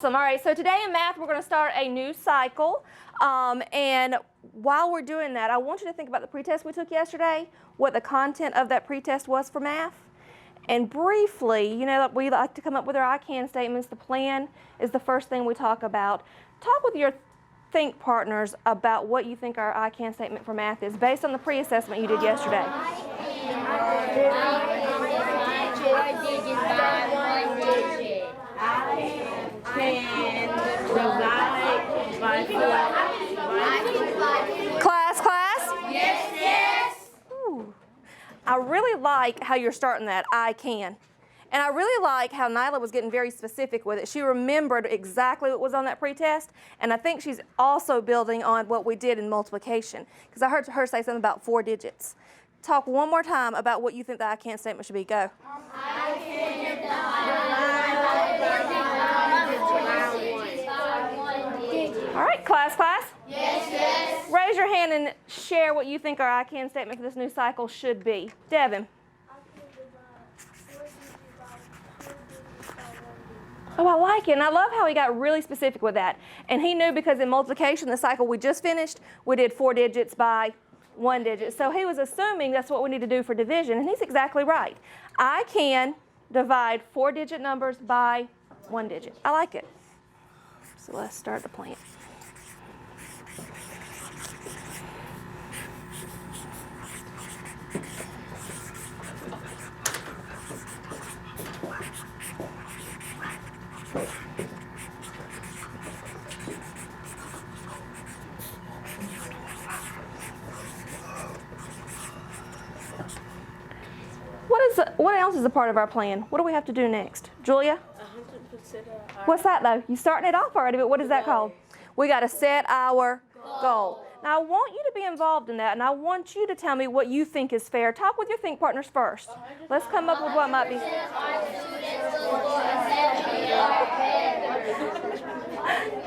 Awesome. All right, so today in math, we're going to start a new cycle. And while we're doing that, I want you to think about the pretest we took yesterday, what the content of that pretest was for math. And briefly, you know, we like to come up with our I can statements. The plan is the first thing we talk about. Talk with your think partners about what you think our I can statement for math is based on the pre-assessment you did yesterday. Class? Yes. Ooh. I really like how you're starting that, I can. And I really like how Nyla was getting very specific with it. She remembered exactly what was on that pretest, and I think she's also building on what we did in multiplication, because I heard her say something about 4 digits. Talk one more time about what you think the I can statement should be. Go. I can All right, class? Yes. Raise your hand and share what you think our I can statement for this new cycle should be. Devin. Oh, I like it, and I love how he got really specific with that. And he knew because in multiplication, the cycle we just finished, we did 4 digits by 1 digit. So he was assuming that's what we need to do for division, and he's exactly right. I can divide 4-digit numbers by 1 digit. I like it. So let's start the plan. What else is a part of our plan? What do we have to do next? Julia? What's that though? You're starting it off already, but what is that called? We got to set our goal. Now I want you to be involved in that, and I want you to tell me what you think is fair. Talk with your think partners first. Let's come up with what might be.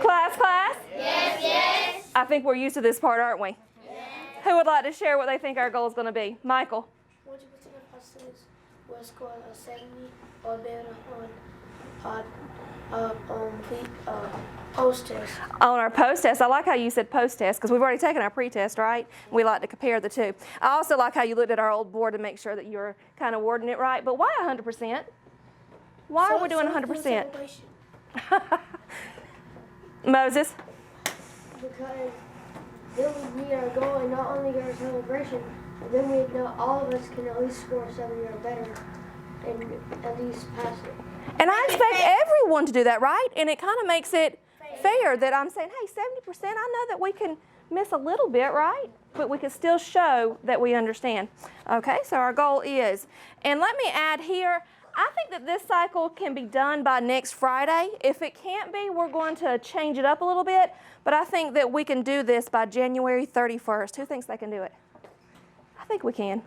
Class? Yes. I think we're used to this part, aren't we? Who would like to share what they think our goal is going to be? Michael? Was score a 70 or better on post test. On our post test, I like how you said post test because we've already taken our pre-test, right? We like to compare the two. I also like how you looked at our old board to make sure that you're kind of wording it right. But why 100%? Why are we doing 100%? Moses? Because then we meet our goal and not only get our celebration, but then we know all of us can at least score 70 or better and at least pass it. And I expect everyone to do that, right? And it kind of makes it fair that I'm saying, hey, 70%, I know that we can miss a little bit, right? But we can still show that we understand. Okay, so our goal is, and let me add here, I think that this cycle can be done by next Friday. If it can't be, we're going to change it up a little bit, but I think that we can do this by January 31st. Who thinks they can do it? I think we can.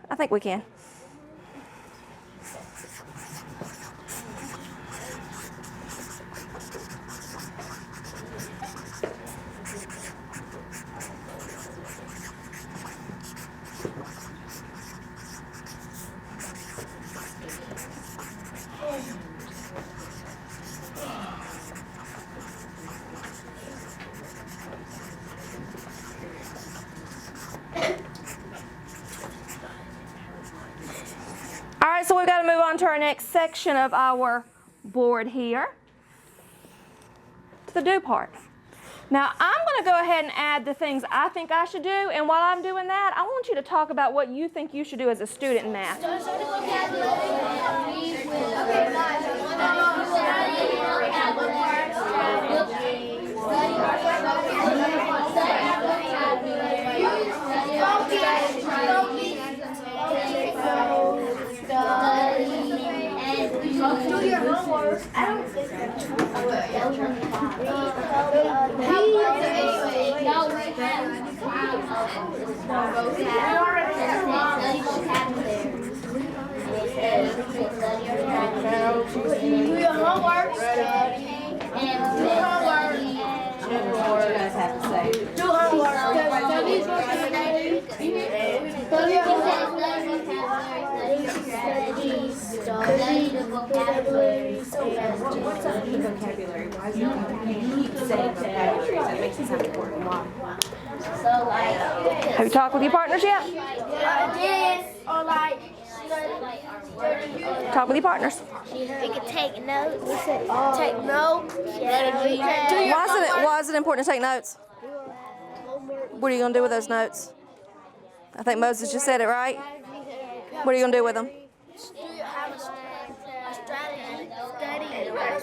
All right, so we've got to move on to our next section of our board here, to the do part. Now, I'm going to go ahead and add the things I think I should do, and while I'm doing that, I want you to talk about what you think you should do as a student in math. Do your homework. I don't think do your homework. Study the vocabulary so fast. the vocabulary? Why is it important? You keep saying vocabulary. That makes it sound important. Why? Have you talked with your partners yet? Or like Talk with your partners. we could take notes. Take notes. Why is it important to take notes? What are you going to do with those notes? I think Moses just said it, right? What are you going to do with them? Have a strategy.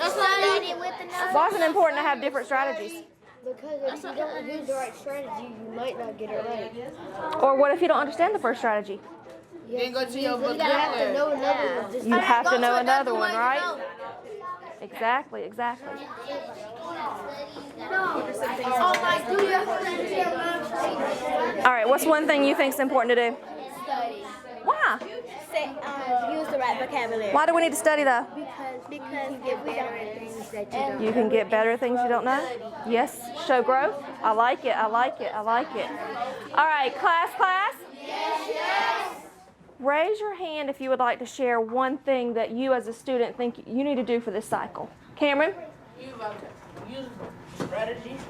Study with the notes. Why is it important to have different strategies? Because if you don't use the right strategy, you might not get it right. Or what if you don't understand the first strategy? You have to know another one. Just You have to know another one, right? Exactly, exactly. All right, what's one thing you think is important to do? Why? Use the right vocabulary. Why do we need to study though? Because if we don't, You can get better at things you don't know? Yes, show growth. I like it, I like it, I like it. All right, class? Yes. Raise your hand if you would like to share one thing that you as a student think you need to do for this cycle. Cameron? Use strategies.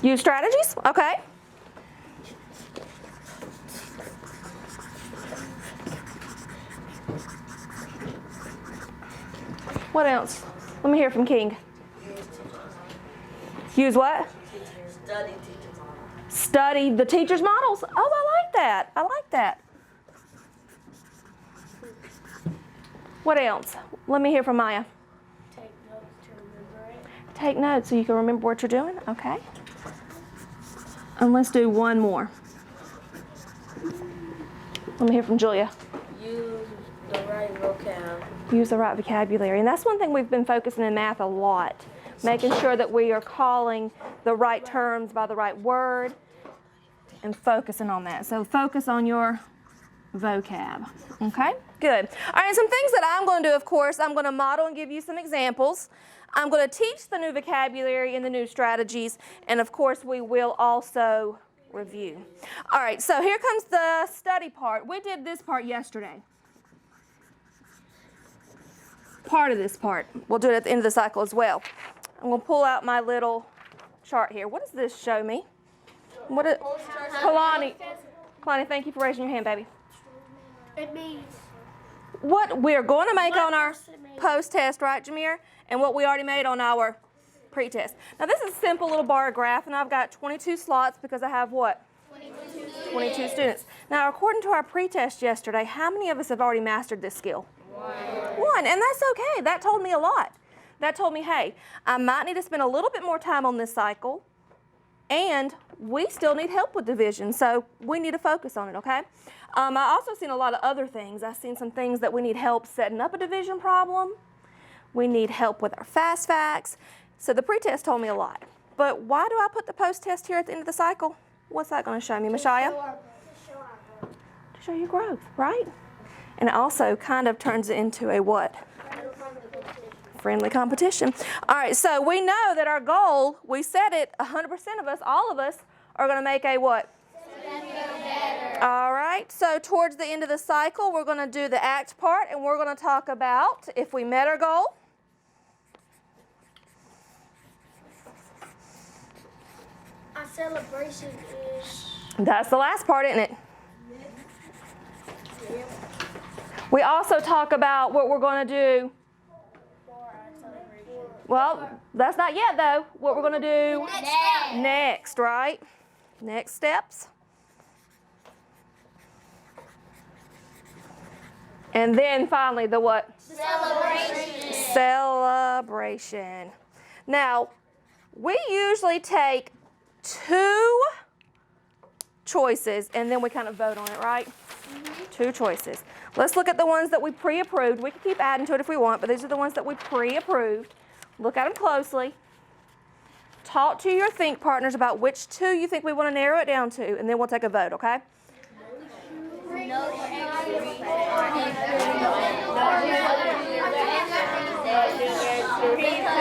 Use strategies? Okay. What else? Let me hear from King. Use what? Study teacher models. Study the teacher's models. Oh, I like that. I like that. What else? Let me hear from Maya. take notes to remember it. Take notes so you can remember what you're doing. Okay. And let's do one more. Let me hear from Julia. Use the right vocab. Use the right vocabulary. And that's one thing we've been focusing in math a lot. Making sure that we are calling the right terms by the right word and focusing on that. So focus on your vocab. Okay? Good. All right, some things that I'm going to do, of course, I'm going to model and give you some examples. I'm going to teach the new vocabulary and the new strategies. And, of course, we will also review. All right, so here comes the study part. We did this part yesterday. Part of this part. We'll do it at the end of the cycle as well. I'm going to pull out my little chart here. What does this show me? Kalani, thank you for raising your hand, baby. It means What we're going to make on our post-test, right, Jameer? And what we already made on our pre-test. Now, this is a simple little bar graph, and I've got 22 slots because I have what? 22 students. Now, according to our pre-test yesterday, how many of us have already mastered this skill? One, and that's okay. That told me a lot. That told me, hey, I might need to spend a little bit more time on this cycle, and we still need help with division, so we need to focus on it, okay? I also seen a lot of other things. I've seen some things that we need help setting up a division problem. We need help with our fast facts. So the pretest told me a lot. But why do I put the post-test here at the end of the cycle? What's that going to show me, Mashaya? To show your growth, right? And it also kind of turns it into a what? Friendly competition. All right, so we know that our goal, we set it, 100% of us, all of us, are going to make a what? All right, so towards the end of the cycle, we're going to do the act part, and we're going to talk about if we met our goal. our celebration is. That's the last part, isn't it? We also talk about what we're going to do. Well, that's not yet, though. What we're going to do next, right? Next steps. And then finally, the what? Celebration. Celebration. Now, we usually take 2 choices, and then we kind of vote on it, right? 2 choices. Let's look at the ones that we pre-approved. We can keep adding to it if we want, but these are the ones that we pre-approved. Look at them closely. Talk to your think partners about which 2 you think we want to narrow it down to, and then we'll take a vote, okay?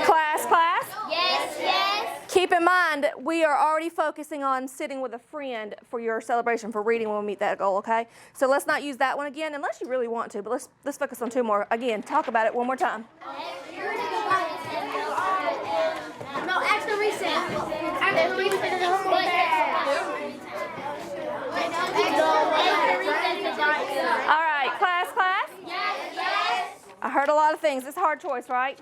Class? Yes, yes. Keep in mind, we are already focusing on sitting with a friend for your celebration for reading when we meet that goal, okay? So let's not use that one again, unless you really want to, but let's focus on 2 more. Again, talk about it one more time. Everybody All right, class. I heard a lot of things. It's a hard choice, right?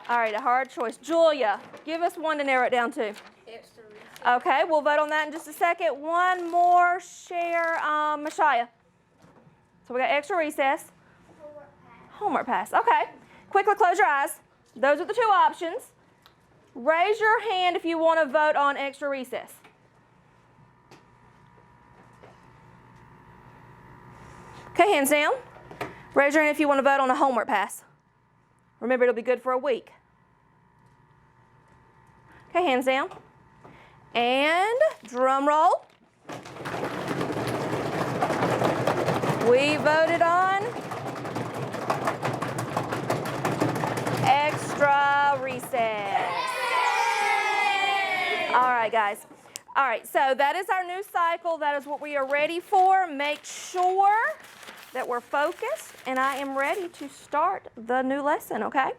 All right, a hard choice. Julia, give us one to narrow it down to. Okay, we'll vote on that in just a second. One more share, Mashaya. So we got extra recess. Homework pass. Okay. Quickly close your eyes. Those are the two options. Raise your hand if you want to vote on extra recess. Okay, hands down. Raise your hand if you want to vote on a homework pass. Remember, it'll be good for a week. Okay, hands down. And drum roll. We voted on extra recess. All right, guys. All right, so that is our new cycle. That is what we are ready for. Make sure that we're focused, and I am ready to start the new lesson, okay?